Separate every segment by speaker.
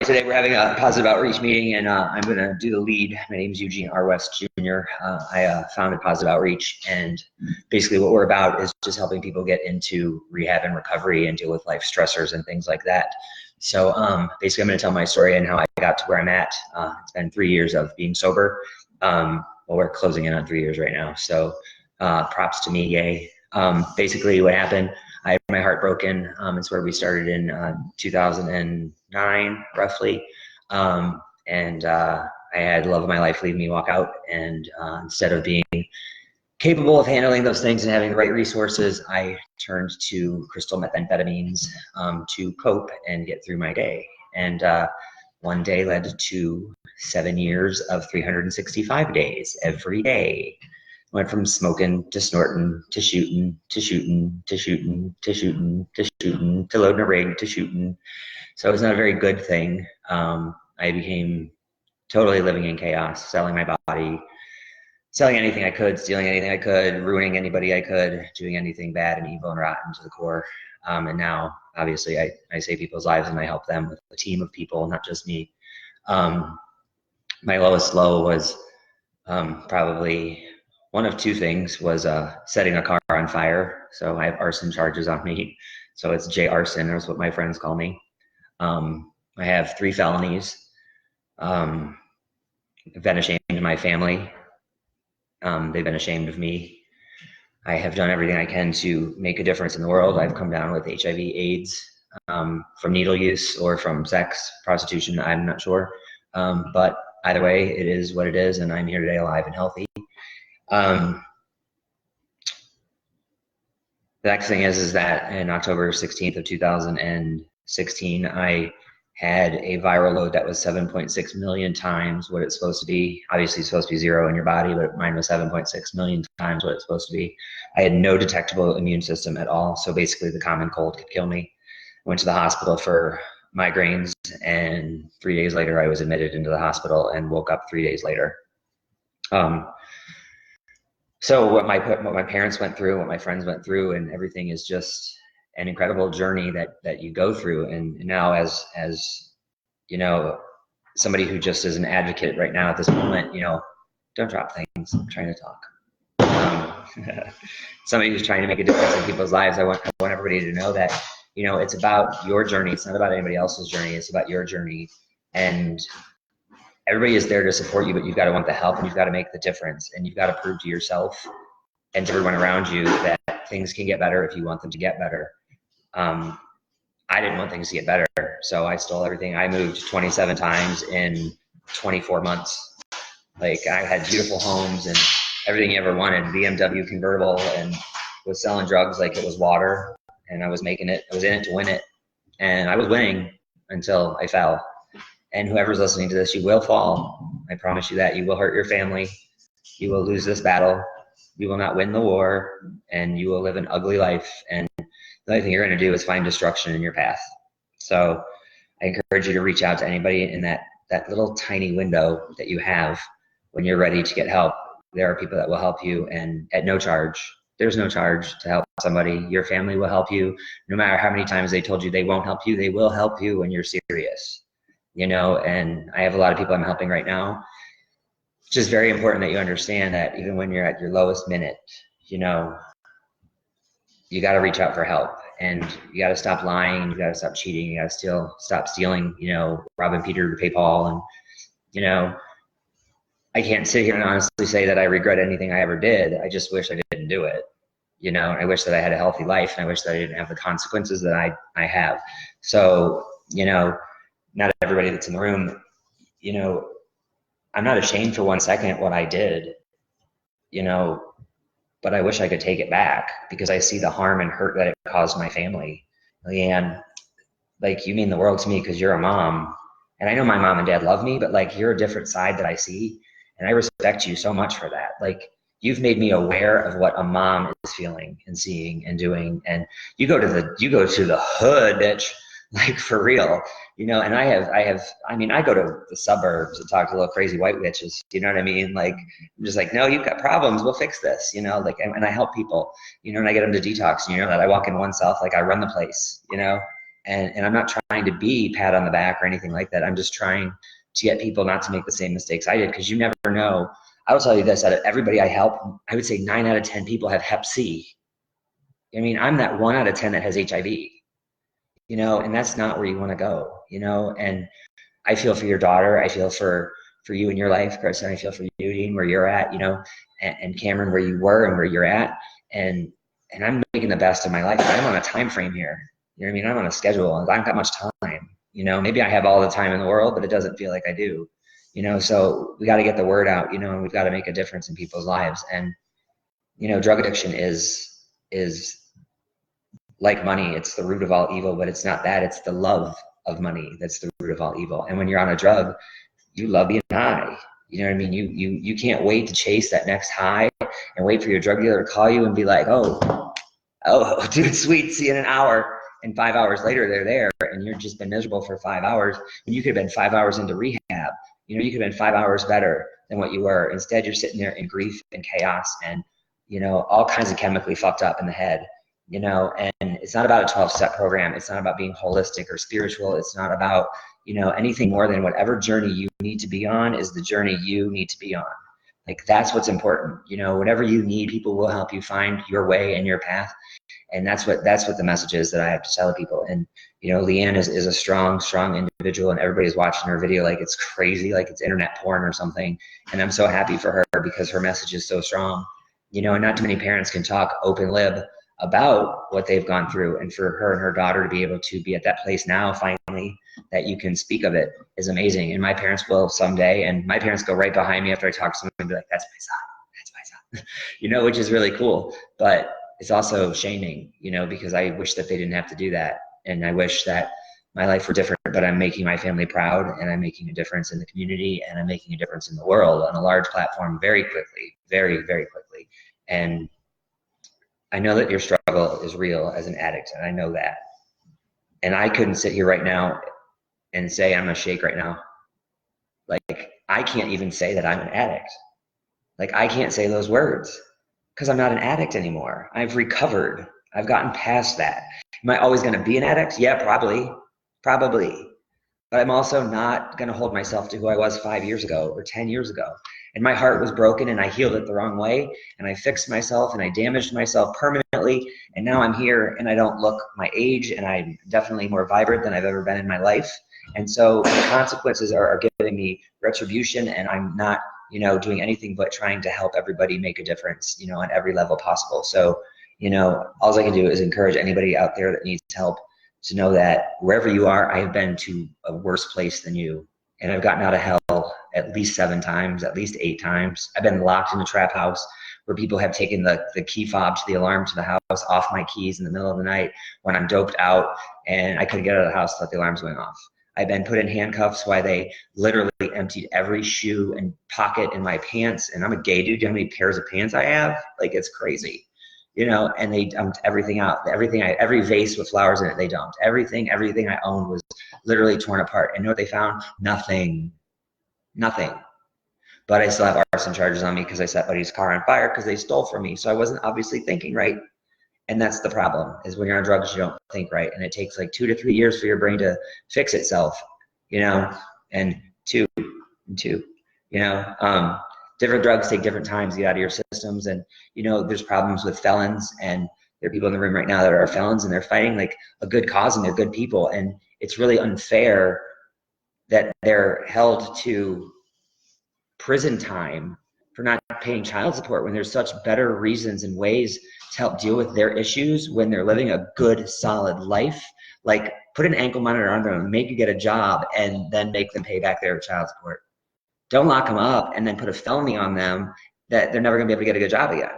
Speaker 1: today we're having a positive outreach meeting, and I'm going to do the lead. My name is Eugene West Jr. I founded Positive Outreach, and basically what we're about is just helping people get into rehab and recovery and deal with life stressors and things like that. So basically I'm going to tell my story and how I got to where I'm at. It's been 3 years of being sober. Well, we're closing in on 3 years right now, so props to me, yay. Basically what happened, I had my heart broken. It's where we started in 2009, roughly. And I had the love of my life leave me walk out. And instead of being capable of handling those things and having the right resources, I turned to crystal methamphetamines to cope and get through my day. And one day led to 7 years of 365 days every day. Went from smoking to snorting to shooting to shooting to shooting to shooting to shooting to loading a rig to shooting. So it was not a very good thing. I became totally living in chaos, selling my body, selling anything I could, stealing anything I could, ruining anybody I could, doing anything bad and evil and rotten to the core. And now, obviously, I save people's lives and I help them with a team of people, not just me. My lowest low was probably one of two things, was setting a car on fire. So I have arson charges on me. So it's J arson, that's what my friends call me. I have 3 felonies. I've been ashamed of my family. They've been ashamed of me. I have done everything I can to make a difference in the world. I've come down with HIV, AIDS, from needle use or from sex, prostitution, I'm not sure. But either way, it is what it is, and I'm here today alive and healthy. The next thing is that in October 16th of 2016, I had a viral load that was 7.6 million times what it's supposed to be. Obviously it's supposed to be 0 in your body, but mine was 7.6 million times what it's supposed to be. I had no detectable immune system at all. So basically the common cold could kill me. I went to the hospital for migraines, and 3 days later I was admitted into the hospital and woke up 3 days later. So what my parents went through, what my friends went through, and everything is just an incredible journey that you go through. And now as you know, somebody who just is an advocate right now at this moment, you know, don't drop things, I'm trying to talk. Somebody who's trying to make a difference in people's lives, I want everybody to know that, you know, it's about your journey. It's not about anybody else's journey. It's about your journey. And everybody is there to support you, but you've got to want the help and you've got to make the difference, and you've got to prove to yourself and to everyone around you that things can get better if you want them to get better. I didn't want things to get better, so I stole everything. I moved 27 times in 24 months. Like, I had beautiful homes and everything you ever wanted, BMW convertible, and was selling drugs like it was water, and I was making it, I was in it to win it, and I was winning until I fell. And whoever's listening to this, you will fall. I promise you that. You will hurt your family. You will lose this battle. You will not win the war, and you will live an ugly life. And the only thing you're going to do is find destruction in your path. So I encourage you to reach out to anybody in that little tiny window that you have when you're ready to get help. There are people that will help you, and at no charge. There's no charge to help somebody. Your family will help you. No matter how many times they told you they won't help you, they will help you when you're serious. You know, and I have a lot of people I'm helping right now. It's just very important that you understand that even when you're at your lowest minute, you know, you got to reach out for help, and you got to stop lying. You got to stop cheating. You got to stop stealing, you know, robbing Peter to pay Paul. And, you know, I can't sit here and honestly say that I regret anything I ever did. I just wish I didn't do it. You know, I wish that I had a healthy life, and I wish that I didn't have the consequences that I have. So, you know, not everybody that's in the room, you know, I'm not ashamed for 1 second what I did, you know, but I wish I could take it back, because I see the harm and hurt that it caused my family. Leanne, like, you mean the world to me because you're a mom, and I know my mom and dad love me, but like, you're a different side that I see, and I respect you so much for that. Like, you've made me aware of what a mom is feeling and seeing and doing, and you go to the hood, bitch. Like, for real, you know. And I mean, I go to the suburbs and talk to little crazy white bitches, you know what I mean? Like, I'm just like, no, you've got problems, we'll fix this, you know, like, and I help people, you know, and I get them to detox, you know, that I walk in one self, like, I run the place, you know, And I'm not trying to be pat on the back or anything like that. I'm just trying to get people not to make the same mistakes I did, because you never know. I will tell you this, out of everybody I help, I would say 9 out of 10 people have Hep C. I mean, I'm that 1 out of 10 that has HIV, and that's not where you want to go, and I feel for your daughter. I feel for you in your life, Chris, and I feel for you, Dean, where you're at, and Cameron, where you were and where you're at. And I'm making the best of my life. I'm on a time frame here. You know what I mean? I'm on a schedule. I don't got much time. Maybe I have all the time in the world, but it doesn't feel like I do. So we got to get the word out, and we've got to make a difference in people's lives. And, drug addiction is like money. It's the root of all evil, but it's not that. It's the love of money that's the root of all evil. And when you're on a drug, you love being high. You know what I mean? You can't wait to chase that next high and wait for your drug dealer to call you and be like, oh, dude, sweet, see you in an hour. And 5 hours later, they're there, and you've just been miserable for 5 hours. And you could have been 5 hours into rehab. You could have been 5 hours better than what you were. Instead, you're sitting there in grief and chaos and, all kinds of chemically fucked up in the head. And it's not about a 12-step program. It's not about being holistic or spiritual. It's not about, anything more than whatever journey you need to be on is the journey you need to be on. Like, that's what's important. Whatever you need, people will help you find your way and your path. And that's what the message is that I have to tell people. And, Leanne is a strong individual, and everybody's watching her video like it's crazy, like it's internet porn or something. And I'm so happy for her because her message is so strong, and not too many parents can talk open lib about what they've gone through. And for her and her daughter to be able to be at that place now, finally, that you can speak of it is amazing. And my parents will someday, and my parents go right behind me after I talk to someone and be like, that's my son, which is really cool. But it's also shaming, because I wish that they didn't have to do that. And I wish that my life were different, but I'm making my family proud, and I'm making a difference in the community, and I'm making a difference in the world on a large platform very quickly, very, very quickly. And I know that your struggle is real as an addict, and I know that. And I couldn't sit here right now and say I'm a shake right now. Like, I can't even say that I'm an addict. Like, I can't say those words because I'm not an addict anymore. I've recovered. I've gotten past that. Am I always going to be an addict? Yeah, probably. But I'm also not going to hold myself to who I was 5 years ago or 10 years ago. And my heart was broken, and I healed it the wrong way, and I fixed myself, and I damaged myself permanently. And now I'm here, and I don't look my age, and I'm definitely more vibrant than I've ever been in my life. And so the consequences are giving me retribution, and I'm not, doing anything but trying to help everybody make a difference, on every level possible. So, all I can do is encourage anybody out there that needs help to know that wherever you are, I have been to a worse place than you. And I've gotten out of hell at least 7 times, at least 8 times. I've been locked in a trap house where people have taken the key fob to the alarm to the house off my keys in the middle of the night when I'm doped out, and I couldn't get out of the house without the alarms going off. I've been put in handcuffs while they literally emptied every shoe and pocket in my pants. And I'm a gay dude. Do you know how many pairs of pants I have? Like, it's crazy. And they dumped everything out. Every vase with flowers in it, they dumped. Everything I owned was literally torn apart. And you know what they found? Nothing. But I still have arson charges on me because I set buddy's car on fire because they stole from me. So I wasn't obviously thinking right. And that's the problem, is when you're on drugs, you don't think right. And it takes like 2 to 3 years for your brain to fix itself, and two, different drugs take different times to get out of your systems. And, there's problems with felons, and there are people in the room right now that are felons, and they're fighting like a good cause, and they're good people. And it's really unfair that they're held to prison time for not paying child support when there's such better reasons and ways to help deal with their issues when they're living a good, solid life. Like, put an ankle monitor on them, make you get a job, and then make them pay back their child support. Don't lock them up and then put a felony on them that they're never going to be able to get a good job again.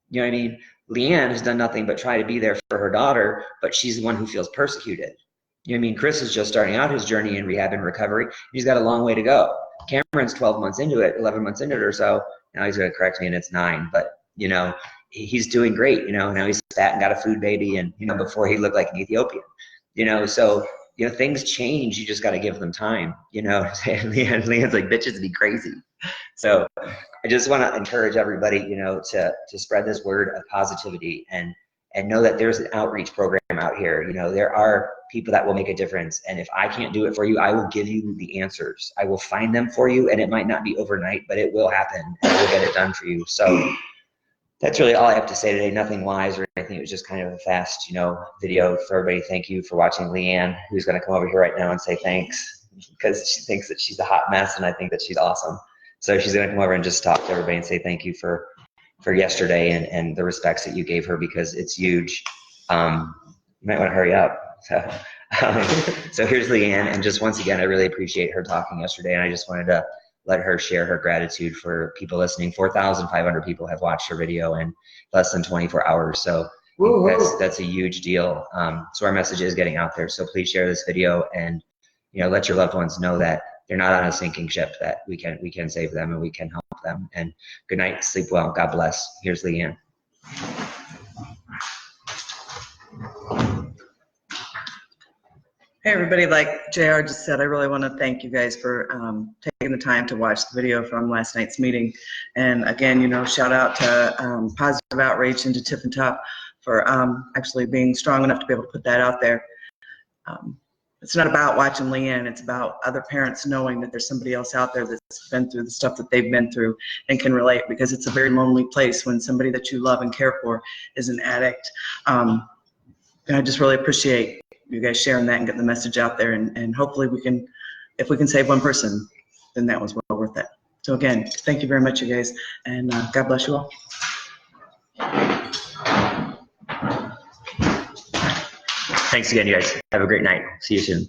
Speaker 1: You know what I mean? Leanne has done nothing but try to be there for her daughter, but she's the one who feels persecuted. You know what I mean? Chris is just starting out his journey in rehab and recovery. He's got a long way to go. Cameron's 12 months into it, 11 months into it or so. Now he's going to correct me, and it's 9. But, he's doing great. Now he's fat and got a food baby, and, before he looked like an Ethiopian. So, things change. You just got to give them time. Leanne's like, bitches be crazy. So I just want to encourage everybody, to spread this word of positivity and and know that there's an outreach program out here. You know, there are people that will make a difference. And if I can't do it for you, I will give you the answers. I will find them for you, and it might not be overnight, but it will happen, and we'll get it done for you. So that's really all I have to say today. Nothing wise or anything. It was just kind of a fast, you know, video for everybody. Thank you for watching. Leanne, who's going to come over here right now and say thanks, because she thinks that she's a hot mess, and I think that she's awesome. So she's going to come over and just talk to everybody and say thank you for yesterday and the respects that you gave her, because it's huge. You might want to hurry up. So here's Leanne, and just once again, I really appreciate her talking yesterday, and I just wanted to let her share her gratitude for people listening. 4,500 people have watched her video in less than 24 hours, so that's a huge deal. So our message is getting out there, so please share this video, and you know, let your loved ones know that they're not on a sinking ship, that we can save them and we can help them. And good night, sleep well, God bless. Here's Leanne.
Speaker 2: Hey everybody, like JR just said, I really want to thank you guys for taking the time to watch the video from last night's meeting. And again, you know, shout out to Positive Outreach and to Tiff and Top for actually being strong enough to be able to put that out there. It's not about watching Leanne, it's about other parents knowing that there's somebody else out there that's been through the stuff that they've been through and can relate, because it's a very lonely place when somebody that you love and care for is an addict. And I just really appreciate you guys sharing that and getting the message out there, and hopefully we can, if we can save one person, then that was well worth it. So again, thank you very much, you guys, and God bless you all.
Speaker 1: Thanks again, you guys. Have a great night. See you soon.